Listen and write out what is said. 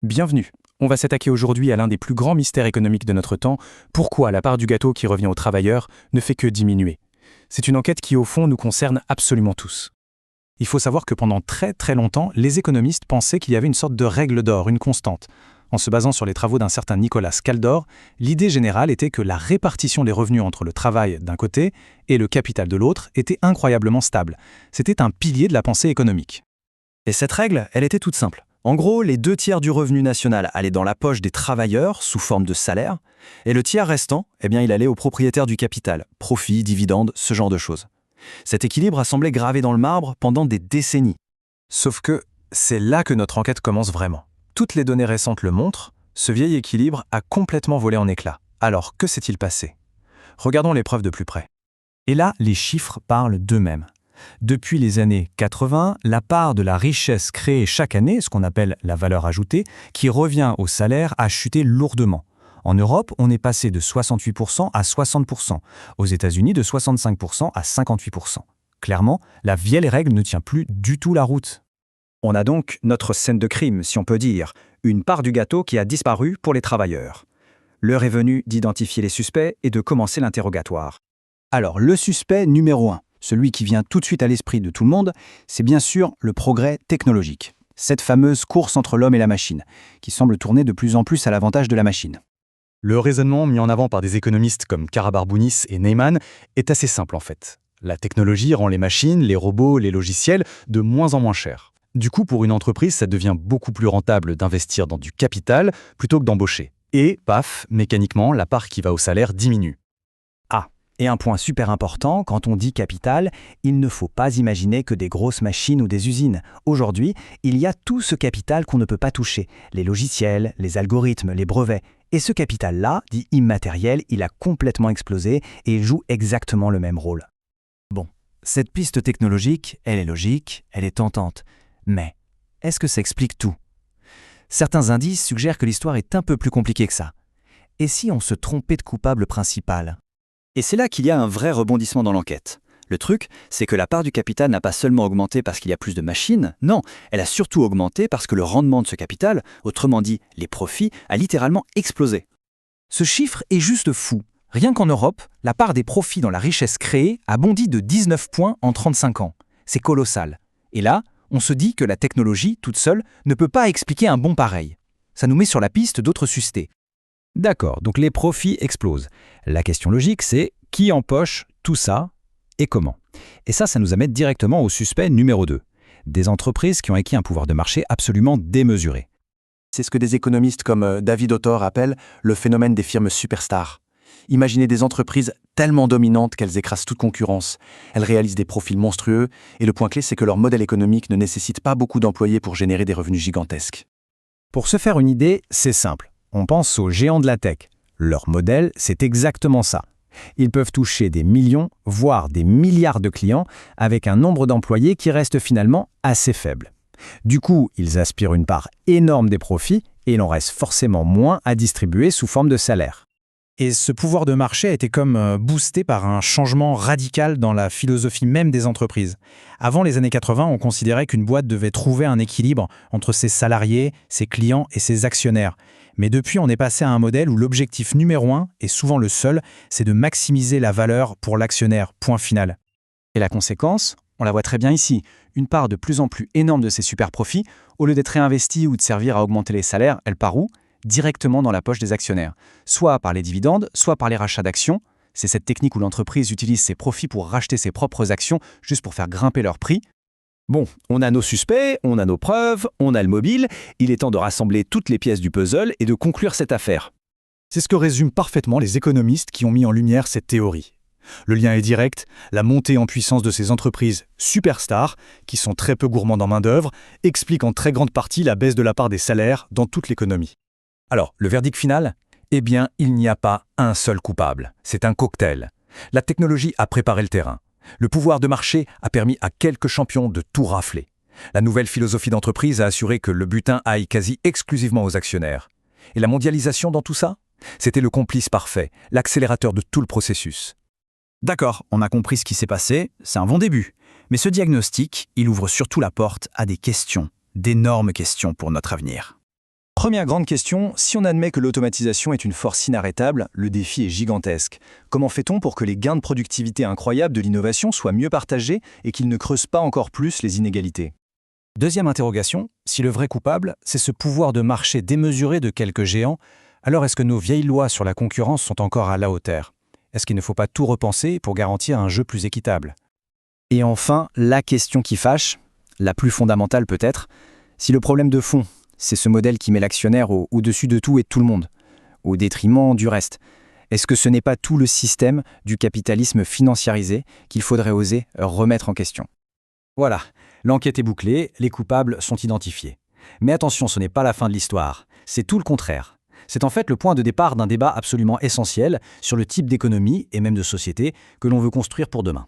Bienvenue. On va s'attaquer aujourd'hui à l'un des plus grands mystères économiques de notre temps, pourquoi la part du gâteau qui revient aux travailleurs ne fait que diminuer. C'est une enquête qui, au fond, nous concerne absolument tous. Il faut savoir que pendant très très longtemps, les économistes pensaient qu'il y avait une sorte de règle d'or, une constante. En se basant sur les travaux d'un certain Nicolas Kaldor, l'idée générale était que la répartition des revenus entre le travail d'un côté et le capital de l'autre était incroyablement stable. C'était un pilier de la pensée économique. Et cette règle, elle était toute simple. En gros, les 2 tiers du revenu national allaient dans la poche des travailleurs sous forme de salaire, et le tiers restant, il allait aux propriétaires du capital, profits, dividendes, ce genre de choses. Cet équilibre a semblé gravé dans le marbre pendant des décennies. Sauf que c'est là que notre enquête commence vraiment. Toutes les données récentes le montrent, ce vieil équilibre a complètement volé en éclats. Alors, que s'est-il passé? Regardons les preuves de plus près. Et là, les chiffres parlent d'eux-mêmes. Depuis les années 80, la part de la richesse créée chaque année, ce qu'on appelle la valeur ajoutée, qui revient au salaire, a chuté lourdement. En Europe, on est passé de 68% à 60%. Aux États-Unis, de 65% à 58%. Clairement, la vieille règle ne tient plus du tout la route. On a donc notre scène de crime, si on peut dire, une part du gâteau qui a disparu pour les travailleurs. L'heure est venue d'identifier les suspects et de commencer l'interrogatoire. Alors, le suspect numéro 1, celui qui vient tout de suite à l'esprit de tout le monde, c'est bien sûr le progrès technologique. Cette fameuse course entre l'homme et la machine, qui semble tourner de plus en plus à l'avantage de la machine. Le raisonnement mis en avant par des économistes comme Karabarbounis et Neyman est assez simple en fait. La technologie rend les machines, les robots, les logiciels de moins en moins chers. Du coup, pour une entreprise, ça devient beaucoup plus rentable d'investir dans du capital plutôt que d'embaucher. Et, paf, mécaniquement, la part qui va au salaire diminue. Et un point super important, quand on dit capital, il ne faut pas imaginer que des grosses machines ou des usines. Aujourd'hui, il y a tout ce capital qu'on ne peut pas toucher, les logiciels, les algorithmes, les brevets. Et ce capital-là, dit immatériel, il a complètement explosé et il joue exactement le même rôle. Bon, cette piste technologique, elle est logique, elle est tentante. Mais, est-ce que ça explique tout? Certains indices suggèrent que l'histoire est un peu plus compliquée que ça. Et si on se trompait de coupable principal? Et c'est là qu'il y a un vrai rebondissement dans l'enquête. Le truc, c'est que la part du capital n'a pas seulement augmenté parce qu'il y a plus de machines, non, elle a surtout augmenté parce que le rendement de ce capital, autrement dit les profits, a littéralement explosé. Ce chiffre est juste fou. Rien qu'en Europe, la part des profits dans la richesse créée a bondi de 19 points en 35 ans. C'est colossal. Et là, on se dit que la technologie, toute seule, ne peut pas expliquer un bond pareil. Ça nous met sur la piste d'autres suspects. D'accord, donc les profits explosent. La question logique, c'est qui empoche tout ça et comment? Et ça nous amène directement au suspect numéro 2. Des entreprises qui ont acquis un pouvoir de marché absolument démesuré. C'est ce que des économistes comme David Autor appellent le phénomène des firmes superstars. Imaginez des entreprises tellement dominantes qu'elles écrasent toute concurrence. Elles réalisent des profits monstrueux et le point clé, c'est que leur modèle économique ne nécessite pas beaucoup d'employés pour générer des revenus gigantesques. Pour se faire une idée, c'est simple. On pense aux géants de la tech. Leur modèle, c'est exactement ça. Ils peuvent toucher des millions, voire des milliards de clients avec un nombre d'employés qui reste finalement assez faible. Du coup, ils aspirent une part énorme des profits et il en reste forcément moins à distribuer sous forme de salaire. Et ce pouvoir de marché a été comme boosté par un changement radical dans la philosophie même des entreprises. Avant les années 80, on considérait qu'une boîte devait trouver un équilibre entre ses salariés, ses clients et ses actionnaires. Mais depuis, on est passé à un modèle où l'objectif numéro 1, et souvent le seul, c'est de maximiser la valeur pour l'actionnaire, point final. Et la conséquence, on la voit très bien ici, une part de plus en plus énorme de ces super profits, au lieu d'être réinvestie ou de servir à augmenter les salaires, elle part où? Directement dans la poche des actionnaires. Soit par les dividendes, soit par les rachats d'actions. C'est cette technique où l'entreprise utilise ses profits pour racheter ses propres actions, juste pour faire grimper leur prix. Bon, on a nos suspects, on a nos preuves, on a le mobile, il est temps de rassembler toutes les pièces du puzzle et de conclure cette affaire. C'est ce que résument parfaitement les économistes qui ont mis en lumière cette théorie. Le lien est direct, la montée en puissance de ces entreprises superstars, qui sont très peu gourmandes en main-d'œuvre, explique en très grande partie la baisse de la part des salaires dans toute l'économie. Alors, le verdict final? Eh bien, il n'y a pas un seul coupable. C'est un cocktail. La technologie a préparé le terrain. Le pouvoir de marché a permis à quelques champions de tout rafler. La nouvelle philosophie d'entreprise a assuré que le butin aille quasi exclusivement aux actionnaires. Et la mondialisation dans tout ça? C'était le complice parfait, l'accélérateur de tout le processus. D'accord, on a compris ce qui s'est passé, c'est un bon début. Mais ce diagnostic, il ouvre surtout la porte à des questions, d'énormes questions pour notre avenir. Première grande question, si on admet que l'automatisation est une force inarrêtable, le défi est gigantesque. Comment fait-on pour que les gains de productivité incroyables de l'innovation soient mieux partagés et qu'ils ne creusent pas encore plus les inégalités? Deuxième interrogation, si le vrai coupable, c'est ce pouvoir de marché démesuré de quelques géants, alors est-ce que nos vieilles lois sur la concurrence sont encore à la hauteur? Est-ce qu'il ne faut pas tout repenser pour garantir un jeu plus équitable? Et enfin, la question qui fâche, la plus fondamentale peut-être, si le problème de fond, c'est ce modèle qui met l'actionnaire au-dessus de tout et de tout le monde, au détriment du reste, est-ce que ce n'est pas tout le système du capitalisme financiarisé qu'il faudrait oser remettre en question? Voilà, l'enquête est bouclée, les coupables sont identifiés. Mais attention, ce n'est pas la fin de l'histoire, c'est tout le contraire. C'est en fait le point de départ d'un débat absolument essentiel sur le type d'économie et même de société que l'on veut construire pour demain.